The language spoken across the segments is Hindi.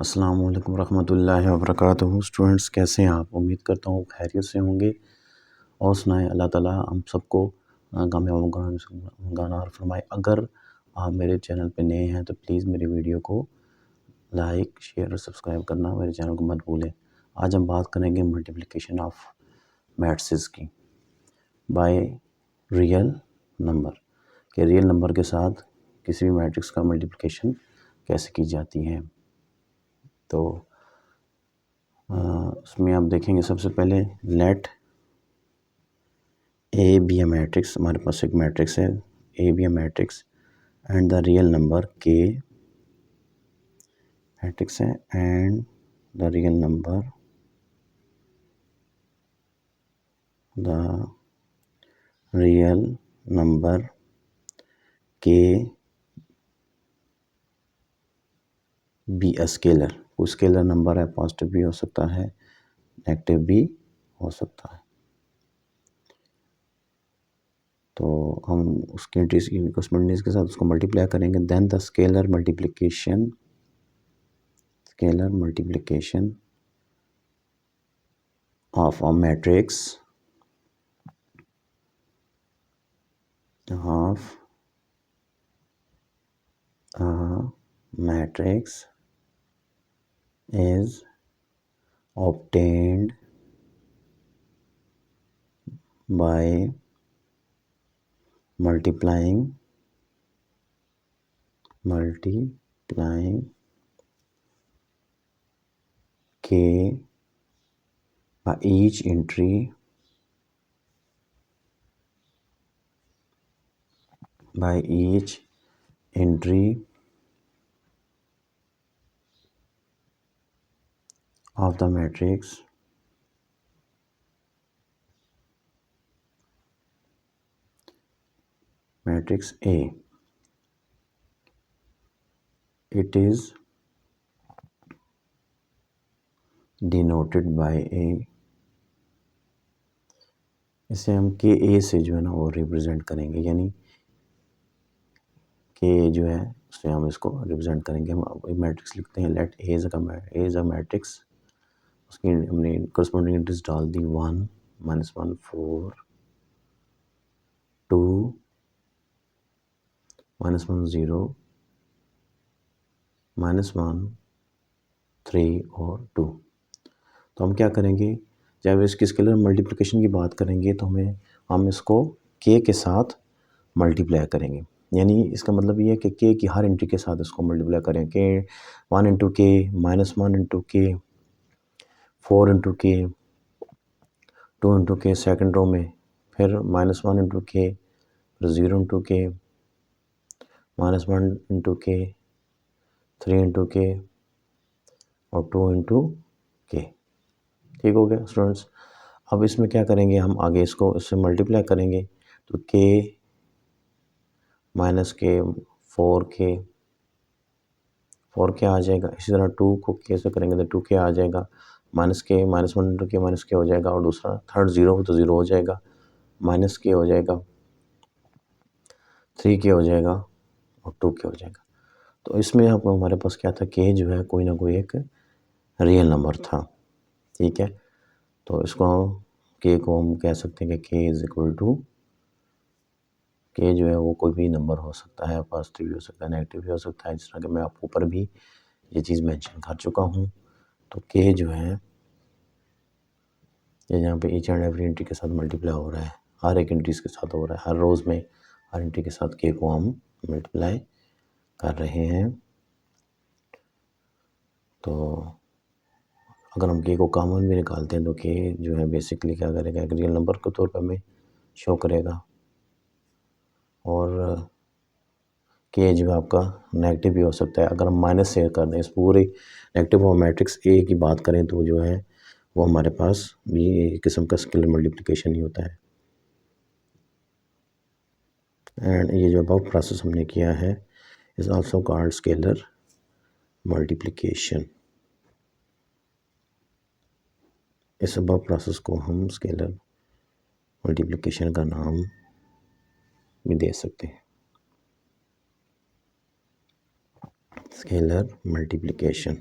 अस्सलाम वालेकुम रहमतुल्लाहि व बरकातुहू। स्टूडेंट्स कैसे हैं आप? उम्मीद करता हूँ खैरियत से होंगे। और सुनाएं अल्लाह ताला हम सबको कामयाब गानार फरमाए। अगर आप मेरे चैनल पे नए हैं तो प्लीज़ मेरी वीडियो को लाइक शेयर और सब्सक्राइब करना मेरे चैनल को मत भूलें। आज हम बात करेंगे मल्टीप्लिकेशन ऑफ मैट्रिसेस की बाय रियल नंबर, कि रियल नंबर के साथ किसी भी मैट्रिक्स का मल्टीप्लिकेशन कैसे की जाती है। तो उसमें आप देखेंगे सबसे पहले let A be a matrix. हमारे पास एक मैट्रिक्स है, A be a matrix and the real number K matrix है and the real number K be a scalar. वो स्केलर नंबर है, पॉजिटिव भी हो सकता है, नेगेटिव भी हो सकता है। तो हम उसके इंटीजर्स के साथ उसको मल्टीप्लाई करेंगे। Then the scalar multiplication of a matrix is obtained by multiplying k by each entry of the matrix A. It is denoted by A. इसे हम के ए से जो है ना वो रिप्रेजेंट करेंगे, यानी के जो है उससे हम इसको रिप्रेजेंट करेंगे। हम मैट्रिक्स लिखते हैं, let A is a matrix. उसकी हमने करस्पॉन्डिंग एंट्रीज डाल दी 1 -1 4 2 -1 0 -1 3 और 2। तो हम क्या करेंगे, जब इसकी स्केलर मल्टीप्लिकेशन की बात करेंगे तो हम इसको के साथ मल्टीप्लाई करेंगे। यानी इसका मतलब ये है कि के की हर एंट्री के साथ इसको मल्टीप्लाई करें। के 1 इंटू के -1 इंटू के 4 इंटू के 2 इंटू के सेकेंड रो में, फिर -1 इंटू के, फिर 0 इंटू के, -1 इंटू के, 3 इंटू के और 2 इंटू के। ठीक हो गया स्टूडेंट्स। अब इसमें क्या करेंगे, हम आगे इसको इससे मल्टीप्लाई करेंगे तो के माइनस के 4 के आ जाएगा। इसी तरह 2 को के से करेंगे तो 2 के आ जाएगा, माइनस के -1 इंटू के माइनस के हो जाएगा, और दूसरा थर्ड 0 तो 0 हो जाएगा, माइनस के हो जाएगा, 3 के हो जाएगा और 2 के हो जाएगा। तो इसमें आपको हमारे पास क्या था, के जो है कोई ना कोई एक रियल नंबर था। ठीक है, तो इसको के को हम कह सकते हैं कि के इज इक्वल टू, के जो है वो कोई भी नंबर हो सकता है, पॉजिटिव भी हो सकता है, नेगेटिव भी हो सकता है, जिस तरह कि मैं आपको ऊपर भी ये चीज़ मेंशन कर चुका हूँ। तो के जो है ये यहाँ पे ईच एंड एवरी एंट्री के साथ मल्टीप्लाई हो रहा है, हर एक एंट्रीज के साथ हो रहा है, हर रोज़ में हर एंट्री के साथ के को हम मल्टीप्लाई कर रहे हैं। तो अगर हम के को कॉमन भी निकालते हैं तो के जो है बेसिकली क्या करेगा, एक रियल नंबर के तौर पर हमें शो करेगा। और के जो है आपका नेगेटिव भी हो सकता है। अगर हम माइनस से कर दें इस पूरे नेगेटिव और मैट्रिक्स ए की बात करें तो जो है वो हमारे पास भी एक किस्म का स्केलर मल्टीप्लिकेशन ही होता है। एंड ये जो अबव प्रोसेस हमने किया है is also called scalar multiplication. इस अबव प्रोसेस को हम स्केलर मल्टीप्लिकेशन का नाम भी दे सकते हैं, स्केलर मल्टीप्लिकेशन।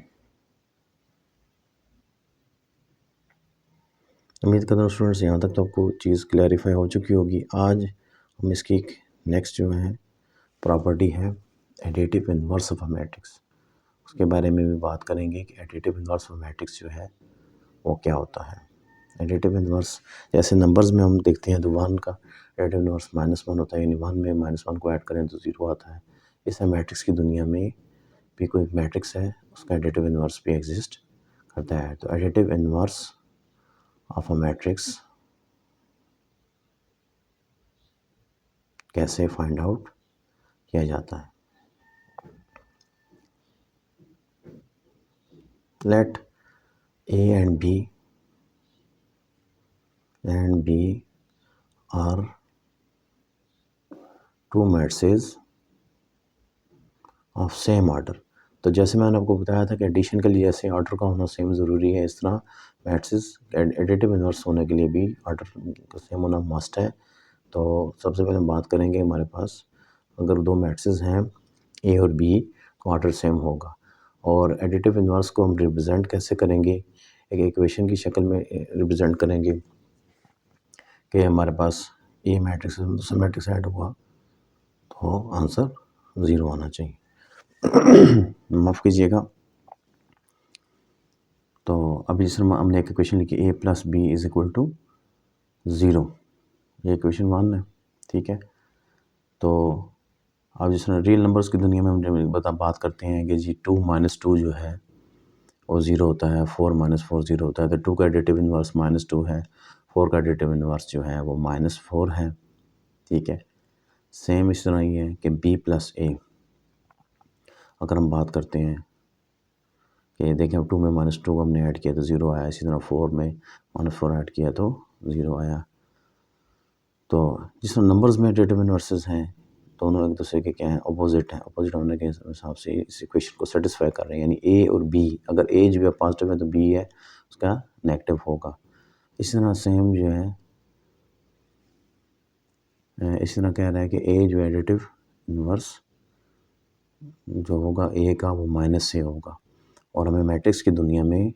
उम्मीद करता हूँ स्टूडेंट्स यहाँ तक तो आपको चीज़ क्लैरिफाई हो चुकी होगी। आज हम इसकी एक नेक्स्ट जो है प्रॉपर्टी है additive inverse of a matrix, उसके बारे में भी बात करेंगे कि एडिटिव इन्वर्स ऑफ मैट्रिक्स जो है वो क्या होता है। एडिटिव इन्वर्स जैसे नंबर्स में हम देखते हैं तो 1 का एडिटिव इन्वर्स -1 होता है, यानी 1 में -1 को ऐड करें तो 0 आता है। इस मैट्रिक्स की दुनिया में भी कोई मैट्रिक्स है उसका एडिटिव इन्वर्स भी एग्जिस्ट करता है। तो additive inverse of a matrix कैसे फाइंड आउट किया जाता है। Let A and B are two matrices of same order। तो जैसे मैंने आपको बताया था कि एडिशन के लिए जैसे ऑर्डर का होना सेम ज़रूरी है, इस तरह मैट्रिसेस एडिटिव इन्वर्स होने के लिए भी ऑर्डर का सेम होना मस्ट है। तो सबसे पहले हम बात करेंगे हमारे पास अगर दो मैट्रिसेस हैं A और B तो ऑर्डर सेम होगा। और एडिटिव इन्वर्स को हम रिप्रेजेंट कैसे करेंगे, एक इक्वेशन की शक्ल में रिप्रेजेंट करेंगे कि हमारे पास A मैट्रिक्स से दूसरा मैट्रिक्स ऐड हुआ तो आंसर 0 आना चाहिए। माफ़ कीजिएगा। तो अभी जिस तरह हमने एक इक्वेशन लिखी A + B = 0, ये इक्वेशन 1 है, ठीक है। तो अब जिस तरह रियल नंबर्स की दुनिया में हम बात करते हैं कि जी 2 - 2 जो है वो 0 होता है, 4 - 4 0 होता है। तो 2 का एडिटिव इन्वर्स -2 है, 4 का एडिटिव इन्वर्स जो है वो -4 है, ठीक है। सेम इस तरह ही है कि B + A अगर हम बात करते हैं कि देखें 2 में -2 को हमने ऐड किया तो 0 आया, इसी तरह 4 में -4 ऐड किया तो 0 आया। तो जिस तरह नंबर्स में एडिटिव इन्वर्सेस हैं दोनों एक दूसरे के क्या हैं, अपोजिट हैं। अपोजिट होने के हिसाब से इस इक्वेशन को सेटिस्फाई कर रहे हैं, यानी A और B, अगर A जो है पॉजिटिव है तो B है उसका नेगेटिव होगा। इसी तरह सेम जो है इस तरह कह रहा है कि A जो एडिटिव इन्वर्स जो होगा A का वो -A होगा। और हमें मैट्रिक्स की दुनिया में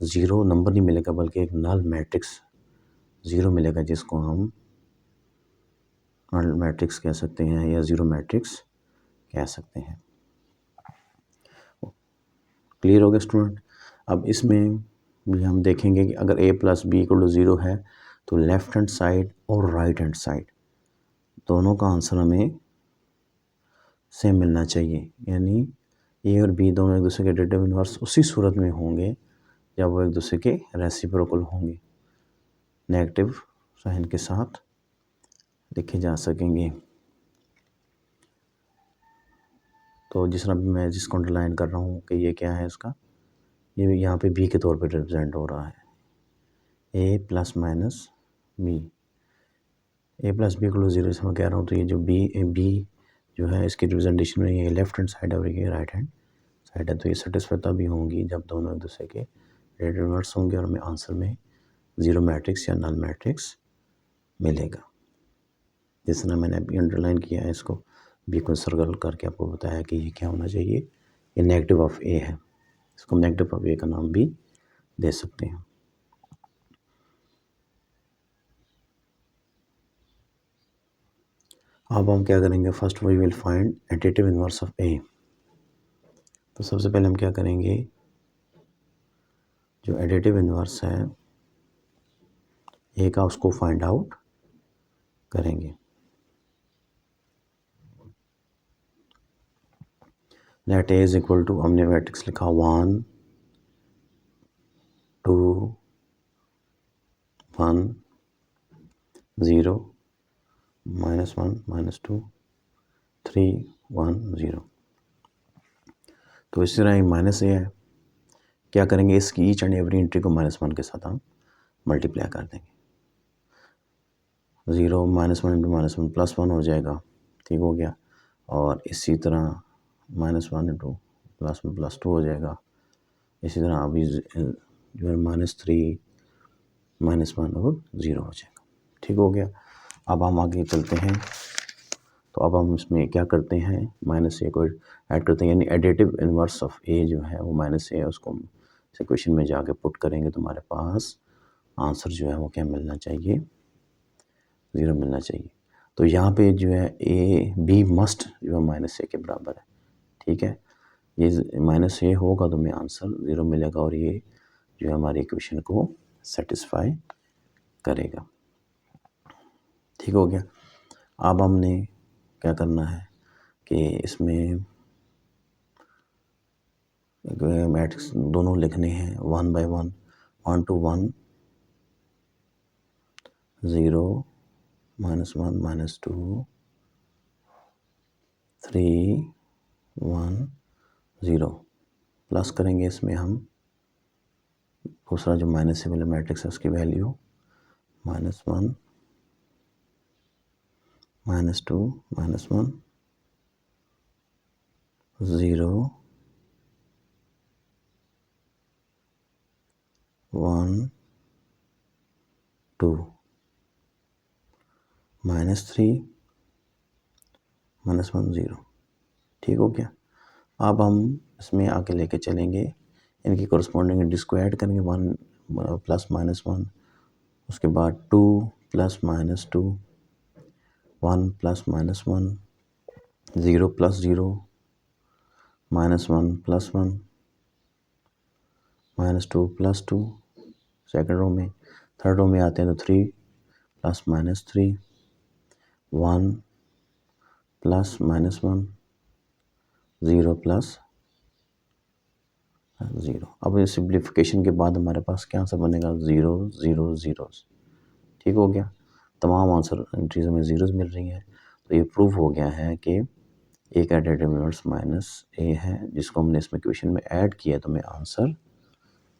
0 नंबर नहीं मिलेगा बल्कि एक नल मैट्रिक्स 0 मिलेगा, जिसको हम नल मैट्रिक्स कह सकते हैं या 0 मैट्रिक्स कह सकते हैं। क्लियर हो गया स्टूडेंट। अब इसमें भी हम देखेंगे कि अगर A + B = 0 है तो लेफ़्ट हैंड साइड और राइट हैंड साइड दोनों का आंसर हमें सेम मिलना चाहिए, यानी A और B दोनों एक दूसरे के एडिटिव इन्वर्स उसी सूरत में होंगे जब वो एक दूसरे के रेसिप्रोकल होंगे, नेगेटिव साइन के साथ लिखे जा सकेंगे। तो जिस तरह मैं जिसको अंडरलाइन कर रहा हूँ कि ये क्या है इसका, ये यहाँ पे B के तौर पे रिप्रेजेंट हो रहा है, A ± B। A + B = 0 से मैं कह रहा हूँ तो ये जो B जो है इसकी रिप्रेजेंटेशन में ये लेफ्ट हैंड साइड और ये राइट हैंड साइड है। तो ये सेटिस्फाई तभी होंगी जब दोनों एक दूसरे के एडिटिव इन्वर्स होंगे और हमें आंसर में 0 मैट्रिक्स या नल मैट्रिक्स मिलेगा। जिस तरह मैंने अभी अंडरलाइन किया है इसको B को सर्कल करके आपको बताया कि ये क्या होना चाहिए, ये नेगेटिव ऑफ A है, इसको हम नेगेटिव ऑफ A का नाम भी दे सकते हैं। अब हम क्या करेंगे, first we will find additive inverse of A। तो सबसे पहले हम क्या करेंगे, जो एडिटिव इन्वर्स है A का उसको फाइंड आउट करेंगे। लेट A = हमने मैट्रिक्स लिखा 1 2 1 0 -1 -2 3 1 0। तो इस तरह -A है, क्या करेंगे इसकी ईच एंड एवरी एंट्री को -1 के साथ हम मल्टीप्लाई कर देंगे। 0 -1 × -1 +1 हो जाएगा, ठीक हो गया। और इसी तरह -1 × +1 +2 हो जाएगा। इसी तरह अभी जो है -3 -1 और 0 हो जाएगा, ठीक हो गया। अब हम आगे चलते हैं। तो अब हम इसमें क्या करते हैं, -A को ऐड करते हैं, यानी एडिटिव इन्वर्स ऑफ A जो है वो -A है, उसको इस इक्वेशन में जाके पुट करेंगे तो हमारे पास आंसर जो है वो क्या मिलना चाहिए, 0 मिलना चाहिए। तो यहाँ पे जो है ए बी मस्ट जो है माइनस ए के बराबर है, ठीक है। ये माइनस ए होगा तो हमें आंसर 0 मिलेगा और ये जो है हमारी इक्वेशन को सेटिस्फाई करेगा, ठीक हो गया। अब हमने क्या करना है कि इसमें मैट्रिक्स दोनों लिखने हैं 1 by 1, 1 to 1, 0, -1, -2, 3, 1, 0 प्लस करेंगे इसमें हम दूसरा जो माइनस से वाला मैट्रिक्स है उसकी वैल्यू -1, -2, -1, 0, 1, 2, -3, -1, 0, ठीक हो गया। अब हम इसमें आके लेके चलेंगे, इनकी कॉरस्पॉन्डिंग डिस्को ऐड करेंगे 1 + -1, उसके बाद 2 + -2, 1 + -1, 0 + 0, -1 + 1, -2 + 2 सेकेंड रो में। थर्ड रो में आते हैं तो 3 + -3, 1 + -1, 0 + 0। अब ये सिंप्लीफिकेशन के बाद हमारे पास क्या आंसर बनेगा, 0, 0, 0, ठीक हो गया। तमाम आंसर एंट्रीज में जीरोस मिल रही हैं, तो ये प्रूव हो गया है कि ए का एडिटिव इनवर्स -a है, जिसको हमने इसमें क्वेश्चन में ऐड किया तो हमें आंसर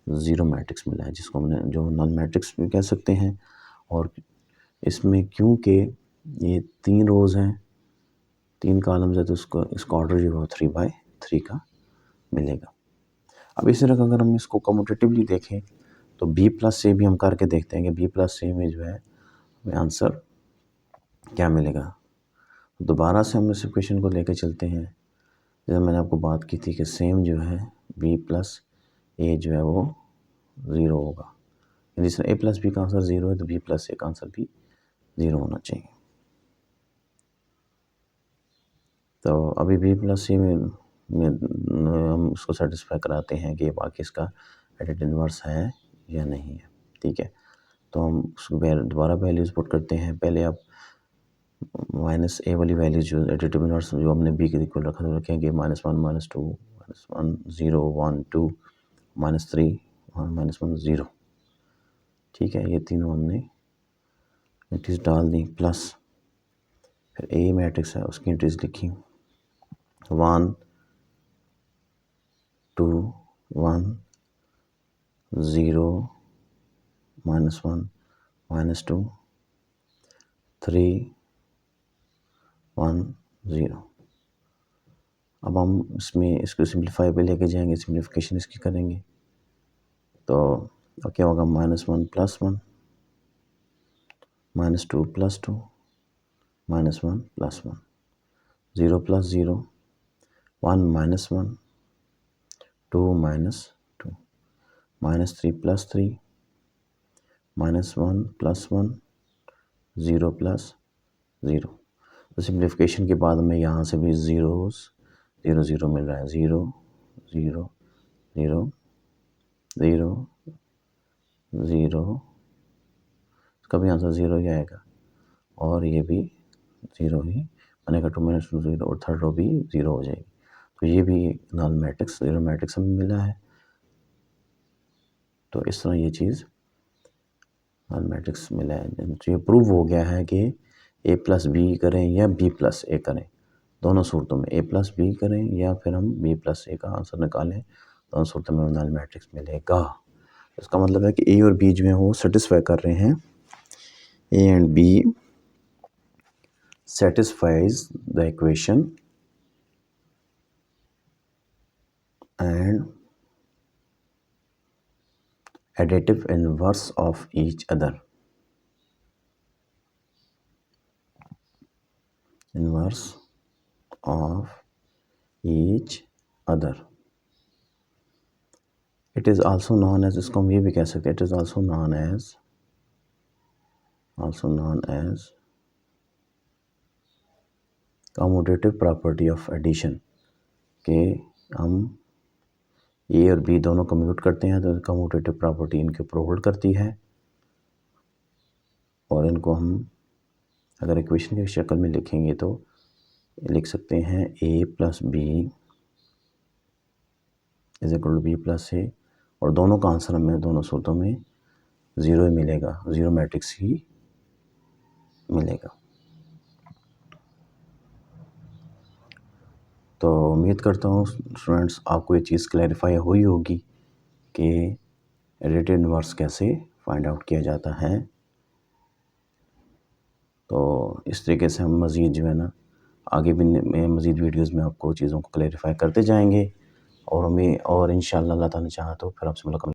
0 मैट्रिक्स मिला है, जिसको हमने जो नल मैट्रिक्स भी कह सकते हैं। और इसमें क्योंकि ये 3 रोज़ हैं, 3 कॉलम्स है, तो इसका ऑर्डर जो है 3/3 का मिलेगा। अब इसी तरह अगर हम इसको कम्यूटेटिवली देखें तो B+A भी हम करके देखते हैं कि B+A में जो है हमें आंसर क्या मिलेगा। दोबारा से हम इस इक्वेशन को लेकर चलते हैं, जैसे मैंने आपको बात की थी कि सेम जो है B+A जो है वो 0 होगा, जिस तरह A+B का आंसर 0 है तो B+A का आंसर भी 0 होना चाहिए। तो अभी B+C में हम उसको सेटिस्फाई कराते हैं कि वाकई इसका एडिटिव इनवर्स है या नहीं है, ठीक है। तो हम उसको दोबारा वैल्यूज़ पुट करते हैं। पहले आप -a वाली वैल्यू जो एडिटिव इनवर्स जो हमने b के इक्वल रखा तो रखेंगे -1, -2, -1, 0, 1, 2, -3, 1, -1, 0, ठीक है। ये तीनों हमने एंट्रीज डाल दी, प्लस फिर ए मैट्रिक्स है उसकी एंट्रीज लिखी 1, 2, 1, 0, -1, -2, 3, 1, 0। अब हम इसमें इसको सिंप्लीफाई पे लेके जाएंगे, सिंप्लीफिकेशन इसकी करेंगे तो क्या होगा, -1 + 1, -2 + 2, -1 + 1, 0 + 0, 1 - 1, 2 - 2, -3 + 3, -1 + 1, 0 + 0। तो सिंप्लीफिकेशन के बाद हमें यहाँ से भी 0, 0 मिल रहा है, 0, 0, 0, 0, 0, इसका भी आंसर 0 ही आएगा और ये भी 0 ही बनेगा, 2 - 2, 0 और थर्ड रो भी 0 हो जाएगी। तो ये भी नल मैट्रिक्स 0 मैट्रिक्स हमें मिला है। तो इस तरह ये चीज़ नल मैट्रिक्स मिला है। तो ये प्रूव हो गया है कि A+B करें या B+A करें, दोनों सूरतों में A+B करें या फिर हम B+A का आंसर निकालें, दोनों सूरतों में नल मैट्रिक्स मिलेगा। इसका मतलब है कि A और B जो है वो सेटिस्फाई कर रहे हैं, A and B satisfies the equation and additive inverse of each other. Inverse of each other. It is also known as, इसको हम ये भी कह सकते हैं, it is also known as also known as commutative property of addition, कि हम ए और बी दोनों कम्यूट करते हैं तो कम्यूटेटिव प्रॉपर्टी इनके ऊपर होल्ड करती है, और इनको हम अगर इक्वेशन की शक्ल में लिखेंगे तो लिख सकते हैं A plus B is equal to B plus A, और दोनों का आंसर हमें दोनों सूत्रों में ज़ीरो ही मिलेगा, ज़ीरो मैट्रिक्स ही मिलेगा। तो उम्मीद करता हूँ स्टूडेंट्स आपको ये चीज़ क्लैरिफाई हुई होगी कि रिलेटेड इनवर्स कैसे फाइंड आउट किया जाता है। तो इस तरीके से हम मज़ीद जो है ना आगे भी मज़ीद वीडियोज़ में आपको चीज़ों को क्लैरिफाई करते जाएंगे, और इंशाअल्लाह अल्लाह ताला ने चाहा तो फिर आपसे मुलाकात